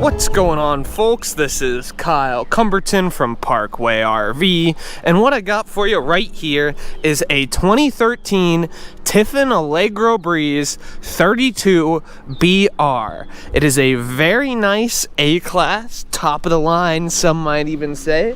What's going on, folks? This is Kyle Cumberton from Parkway RV, and what I got for you right here is a 2013 Tiffin Allegro Breeze 32 BR. It is a very nice A-class, top of the line, some might even say.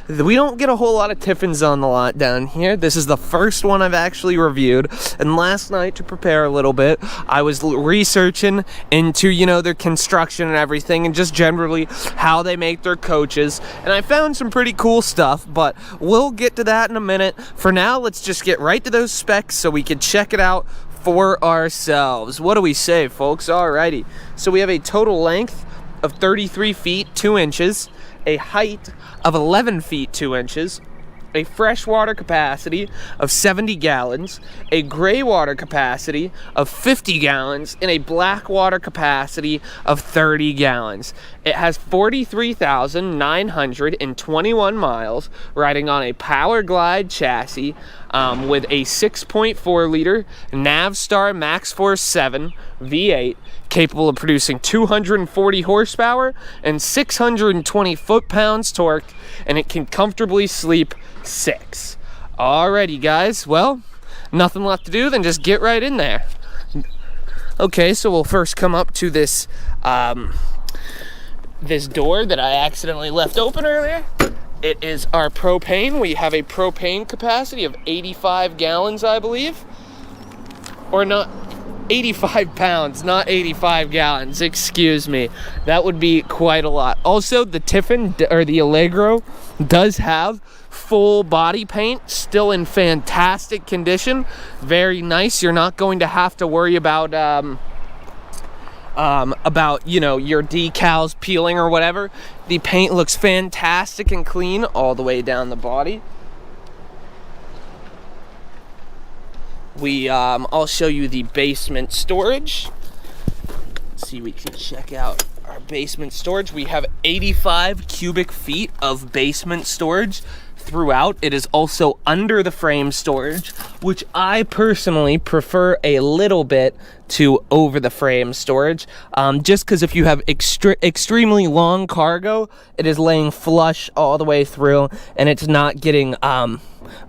We don't get a whole lot of Tiffins on the lot down here. This is the first one I've actually reviewed, and last night, to prepare a little bit, I was researching into, their construction and everything, and just generally how they make their coaches, and I found some pretty cool stuff, but we'll get to that in a minute. For now, let's just get right to those specs so we can check it out for ourselves. What do we say, folks? Alrighty, so we have a total length of 33 feet 2 inches, a height of 11 feet 2 inches, a freshwater capacity of 70 gallons, a gray water capacity of 50 gallons, and a black water capacity of 30 gallons. It has 43,921 miles, riding on a Power Glide chassis with a 6.4 liter Navstar Max Force 7 V8, capable of producing 240 horsepower and 620 foot-pounds torque, and it can comfortably sleep 6. Alrighty, guys, well, nothing left to do than just get right in there. Okay, so we'll first come up to this this door that I accidentally left open earlier. It is our propane. We have a propane capacity of 85 gallons, I believe, or not. 85 pounds, not 85 gallons, excuse me. That would be quite a lot. Also, the Tiffin, or the Allegro, does have full body paint, still in fantastic condition. Very nice. You're not going to have to worry about your decals peeling or whatever. The paint looks fantastic and clean all the way down the body. I'll show you the basement storage. Let's see, we can check out our basement storage. We have 85 cubic feet of basement storage throughout. It is also under the frame storage, which I personally prefer a little bit to over the frame storage, just because if you have extremely long cargo, it is laying flush all the way through, and it's not getting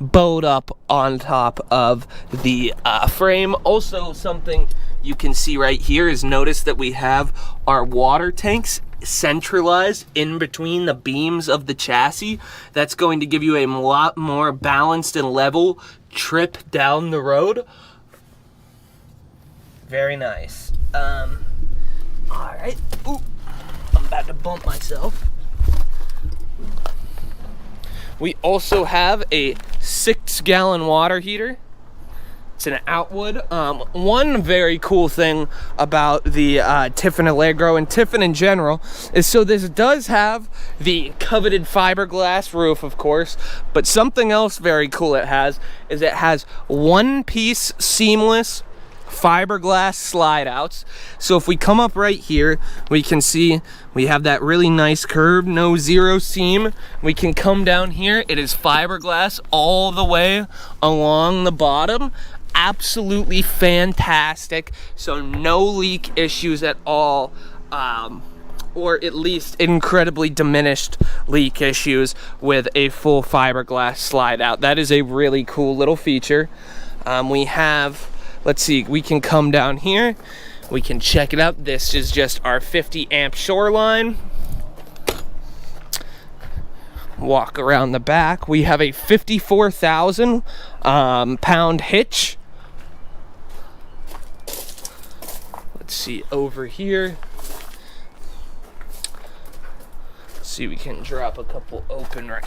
bowed up on top of the frame. Also, something you can see right here is notice that we have our water tanks centralized in between the beams of the chassis. That's going to give you a lot more balanced and level trip down the road. Very nice. All right. Ooh, I'm about to bump myself. We also have a 6-gallon water heater. It's an Outwood. One very cool thing about the Tiffin Allegro and Tiffin in general is, so this does have the coveted fiberglass roof, of course, but something else very cool it has is it has one-piece seamless fiberglass slide outs. So if we come up right here, we can see we have that really nice curve, no zero seam. We can come down here, it is fiberglass all the way along the bottom. Absolutely fantastic. So no leak issues at all, or at least incredibly diminished leak issues with a full fiberglass slide out. That is a really cool little feature. We have, let's see, we can come down here, we can check it out. This is just our 50 amp shoreline. Walk around the back. We have a 54,000 pound hitch. Let's see over here. Let's see, we can drop a couple open right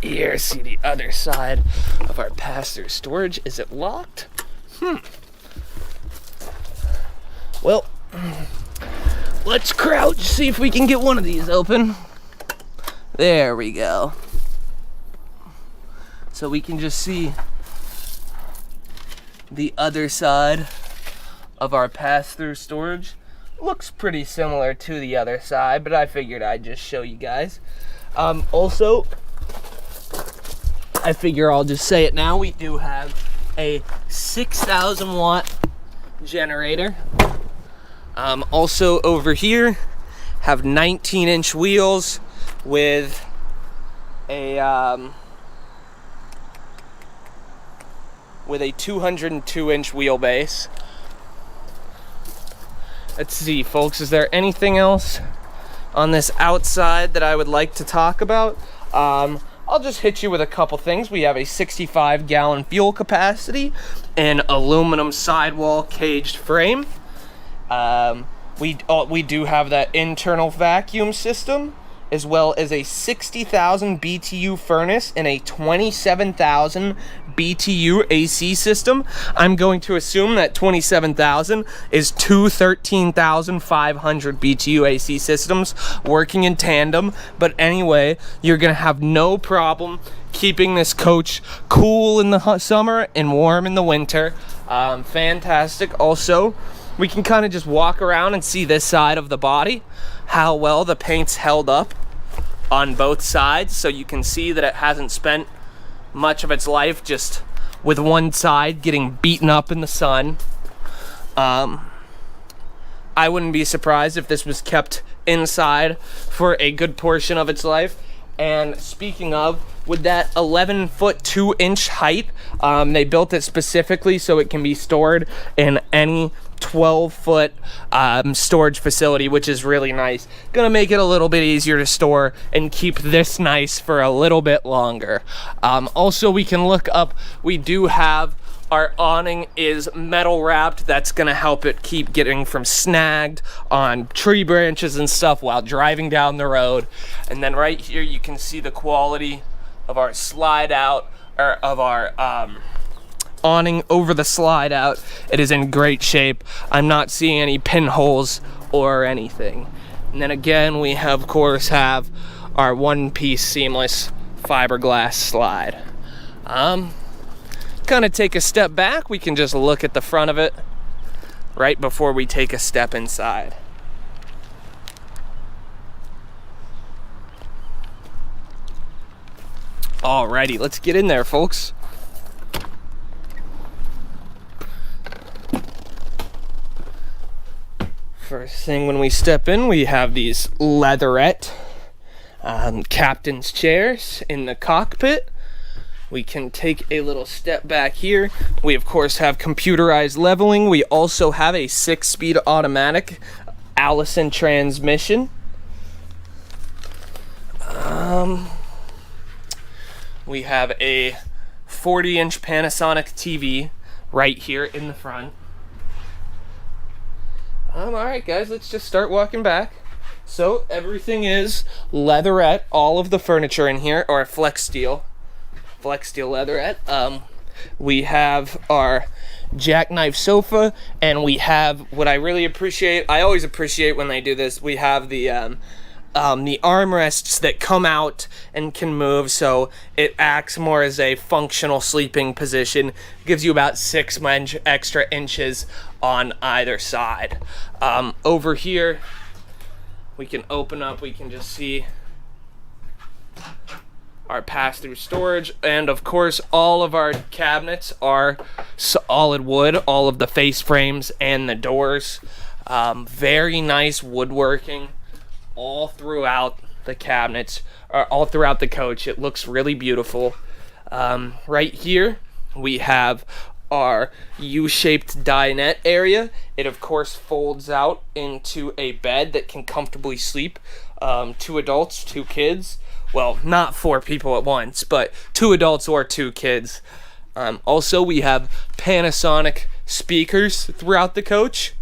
here. See the other side of our pass-through storage. Is it locked? Well, let's crouch, see if we can get one of these open. There we go. So we can just see the other side of our pass-through storage. Looks pretty similar to the other side, but I figured I'd just show you guys. Also, I figure I'll just say it now, we do have a 6,000 watt generator. Also over here have 19-inch wheels with a 202-inch wheelbase. Let's see, folks, is there anything else on this outside that I would like to talk about? I'll just hit you with a couple things. We have a 65-gallon fuel capacity, an aluminum sidewall caged frame. We do have that internal vacuum system, as well as a 60,000 BTU furnace and a 27,000 BTU AC system. I'm going to assume that 27,000 is two 13,500 BTU AC systems working in tandem. But anyway, you're going to have no problem keeping this coach cool in the summer and warm in the winter. Fantastic. Also, we can kind of just walk around and see this side of the body, how well the paint's held up on both sides, so you can see that it hasn't spent much of its life just with one side getting beaten up in the sun. I wouldn't be surprised if this was kept inside for a good portion of its life. And speaking of, with that 11-foot 2-inch height, they built it specifically so it can be stored in any 12-foot storage facility, which is really nice. Gonna make it a little bit easier to store and keep this nice for a little bit longer. Also, we can look up, we do have our awning is metal wrapped. That's gonna help it keep getting from snagged on tree branches and stuff while driving down the road. And then right here you can see the quality of our slide out, or of our awning over the slide out. It is in great shape. I'm not seeing any pinholes or anything. And then again, we have, of course, have our one-piece seamless fiberglass slide. Kind of take a step back, we can just look at the front of it right before we take a step inside. Alrighty, let's get in there, folks. First thing when we step in, we have these leatherette captain's chairs in the cockpit. We can take a little step back here. We, of course, have computerized leveling. We also have a 6-speed automatic Allison transmission. We have a 40-inch Panasonic TV right here in the front. Alright guys, let's just start walking back. So everything is leatherette. All of the furniture in here are flex steel leatherette. We have our jackknife sofa, and we have what I really appreciate. I always appreciate when they do this. We have the armrests that come out and can move, so it acts more as a functional sleeping position. Gives you about 6 extra inches on either side. Over here, we can open up. We can just see our pass-through storage, and of course all of our cabinets are solid wood, all of the face frames and the doors. Very nice woodworking all throughout the cabinets, or all throughout the coach. It looks really beautiful. Right here we have our U-shaped dinette area. It of course folds out into a bed that can comfortably sleep 2 adults, 2 kids. Well, not 4 people at once, but 2 adults or 2 kids. Also, we have Panasonic speakers throughout the coach.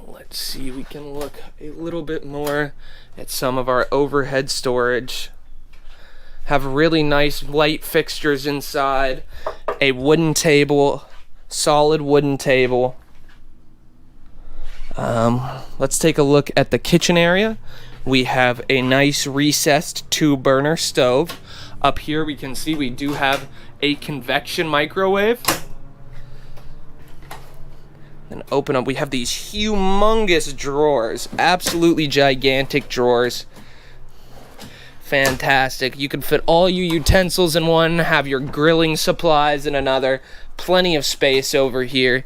Let's see, we can look a little bit more at some of our overhead storage. Have really nice light fixtures inside. A wooden table, solid wooden table. Let's take a look at the kitchen area. We have a nice recessed 2-burner stove. Up here we can see we do have a convection microwave. And open up, we have these humongous drawers, absolutely gigantic drawers. fantastic. You can fit all your utensils in one, have your grilling supplies in another. Plenty of space over here.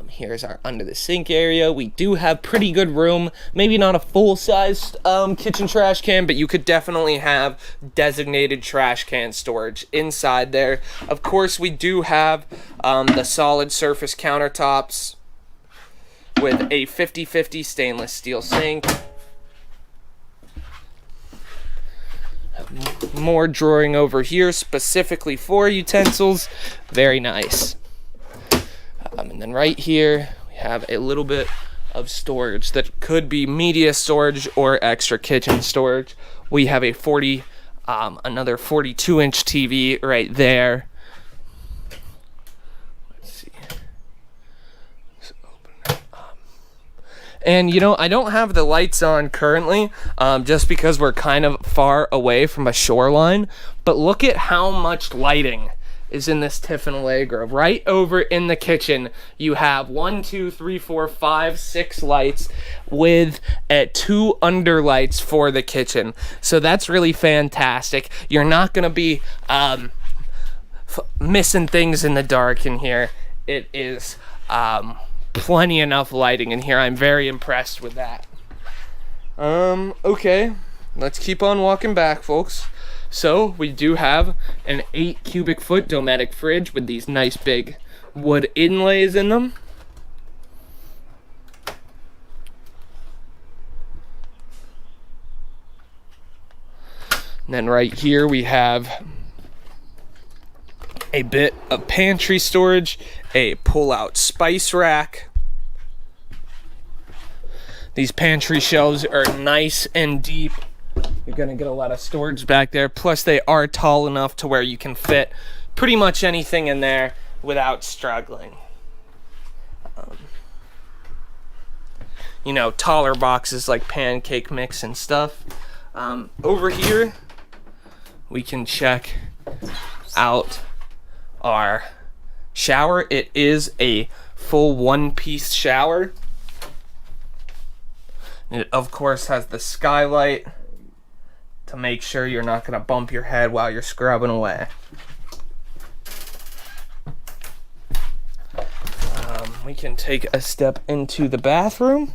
Here's our under the sink area. We do have pretty good room. Maybe not a full-sized kitchen trash can, but you could definitely have designated trash can storage inside there. Of course, we do have the solid surface countertops with a 50/50 stainless steel sink. More drawing over here specifically for utensils. Very nice. And then right here, we have a little bit of storage that could be media storage or extra kitchen storage. We have a another 42-inch TV right there. Let's see. Let's open it up. And you know, I don't have the lights on currently, just because we're kind of far away from a shoreline. But look at how much lighting is in this Tiffin Allegro. Right over in the kitchen, you have 1, 2, 3, 4, 5, 6 lights with 2 underlights for the kitchen. So that's really fantastic. You're not gonna be missing things in the dark in here. It is plenty enough lighting in here. I'm very impressed with that. Okay, let's keep on walking back, folks. So we do have an 8 cubic foot Dometic fridge with these nice big wood inlays in them. And then right here we have a bit of pantry storage, a pull-out spice rack. These pantry shelves are nice and deep. You're gonna get a lot of storage back there. Plus they are tall enough to where you can fit pretty much anything in there without struggling. You know, taller boxes like pancake mix and stuff. Over here, we can check out our shower. It is a full one-piece shower. It of course has the skylight to make sure you're not going to bump your head while you're scrubbing away. We can take a step into the bathroom.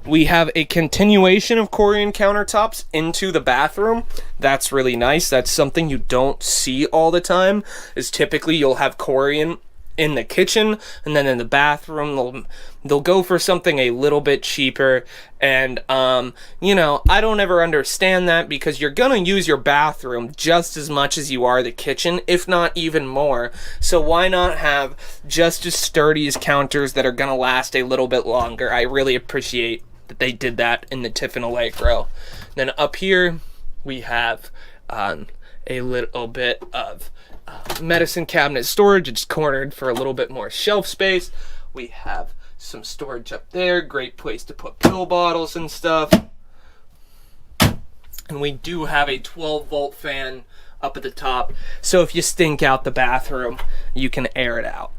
We have a continuation of Corian countertops into the bathroom. That's really nice. That's something you don't see all the time, is typically you'll have Corian in the kitchen, and then in the bathroom they'll go for something a little bit cheaper. And you know, I don't ever understand that, because you're gonna use your bathroom just as much as you are the kitchen, if not even more. So why not have just as sturdy as counters that are gonna last a little bit longer? I really appreciate that they did that in the Tiffin Allegro. Then up here we have a little bit of medicine cabinet storage. It's cornered for a little bit more shelf space. We have some storage up there. Great place to put pill bottles and stuff. And we do have a 12-volt fan up at the top, so if you stink out the bathroom, you can air it out.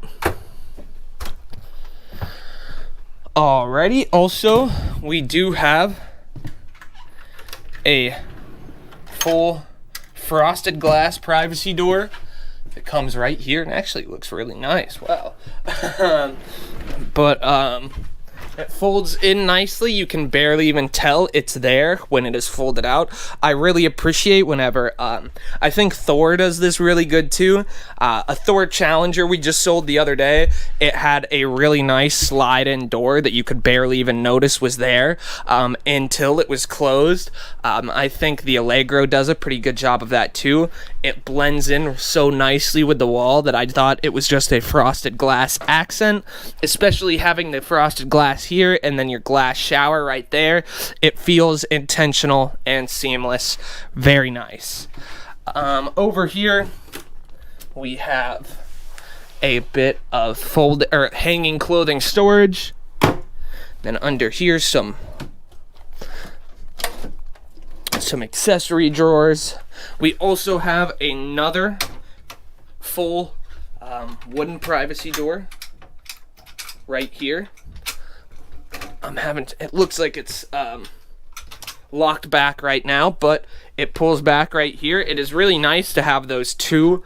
Alrighty, also we do have a full frosted glass privacy door. It comes right here, and actually looks really nice. Wow. But it folds in nicely. You can barely even tell it's there when it is folded out. I really appreciate whenever I think Thor does this really good too. A Thor Challenger we just sold the other day, it had a really nice slide-in door that you could barely even notice was there until it was closed. I think the Allegro does a pretty good job of that too. It blends in so nicely with the wall that I thought it was just a frosted glass accent, especially having the frosted glass here and then your glass shower right there. It feels intentional and seamless. Very nice. Over here we have a bit of hanging clothing storage. Then under here some accessory drawers. We also have another full wooden privacy door right here. It looks like it's locked back right now, but it pulls back right here. It is really nice to have those two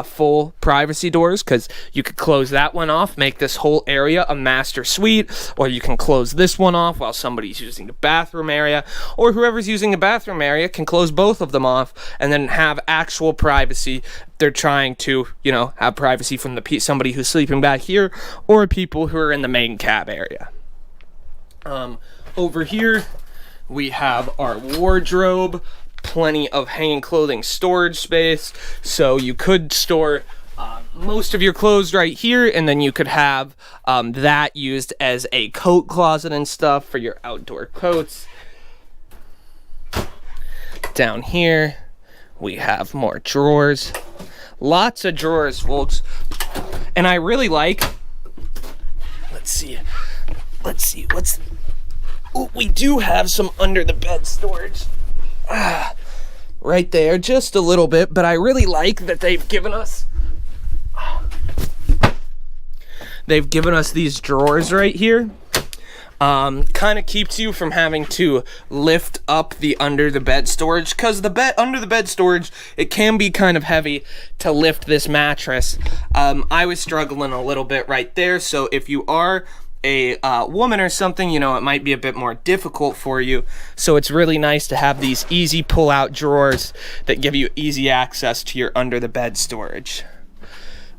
full privacy doors, because you could close that one off, make this whole area a master suite, or you can close this one off while somebody's using the bathroom area, or whoever's using the bathroom area can close both of them off and then have actual privacy. They're trying to, you know, have privacy from somebody who's sleeping back here, or people who are in the main cab area. Over here we have our wardrobe, plenty of hanging clothing storage space, so you could store most of your clothes right here, and then you could have that used as a coat closet and stuff for your outdoor coats. Down here we have more drawers, lots of drawers, folks, and I really like, let's see, we do have some under the bed storage. Right there, just a little bit, but I really like that they've given us these drawers right here. Kind of keeps you from having to lift up the under the bed storage, because the under the bed storage, it can be kind of heavy to lift this mattress. I was struggling a little bit right there, so if you are a woman or something, you know, it might be a bit more difficult for you. So it's really nice to have these easy pull-out drawers that give you easy access to your under the bed storage.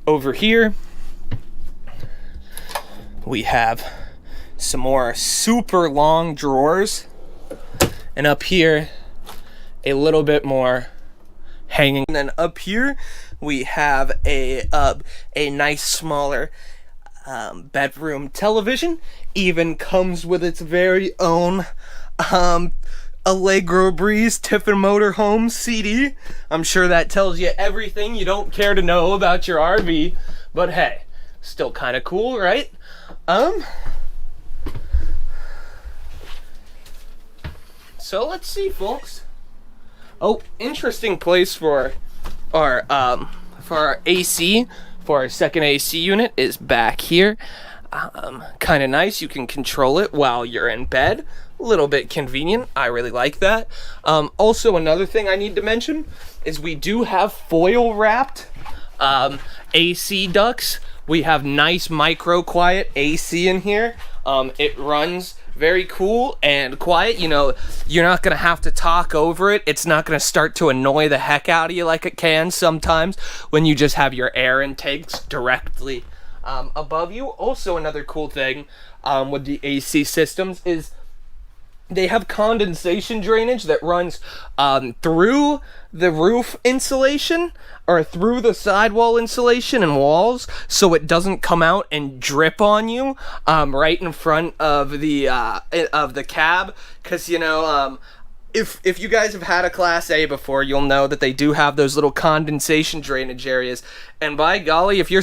Over here we have some more super long drawers, and up here a little bit more hanging. And then up here we have a nice smaller bedroom television. Even comes with its very own Allegro Breeze Tiffin Motorhome CD. I'm sure that tells you everything you don't care to know about your RV, but hey, still kind of cool, right? So let's see, folks. Oh, interesting place for our AC. For our second AC unit is back here. Kind of nice. You can control it while you're in bed. A little bit convenient. I really like that. Also, another thing I need to mention is we do have foil wrapped AC ducts. We have nice micro quiet AC in here. It runs very cool and quiet. You know, you're not gonna have to talk over it. It's not gonna start to annoy the heck out of you like it can sometimes when you just have your air intakes directly above you. Also, another cool thing with the AC systems is they have condensation drainage that runs through the roof insulation or through the sidewall insulation and walls, so it doesn't come out and drip on you right in front of the cab. Because, you know, if you guys have had a Class A before, you'll know that they do have those little condensation drainage areas, and by golly, if you're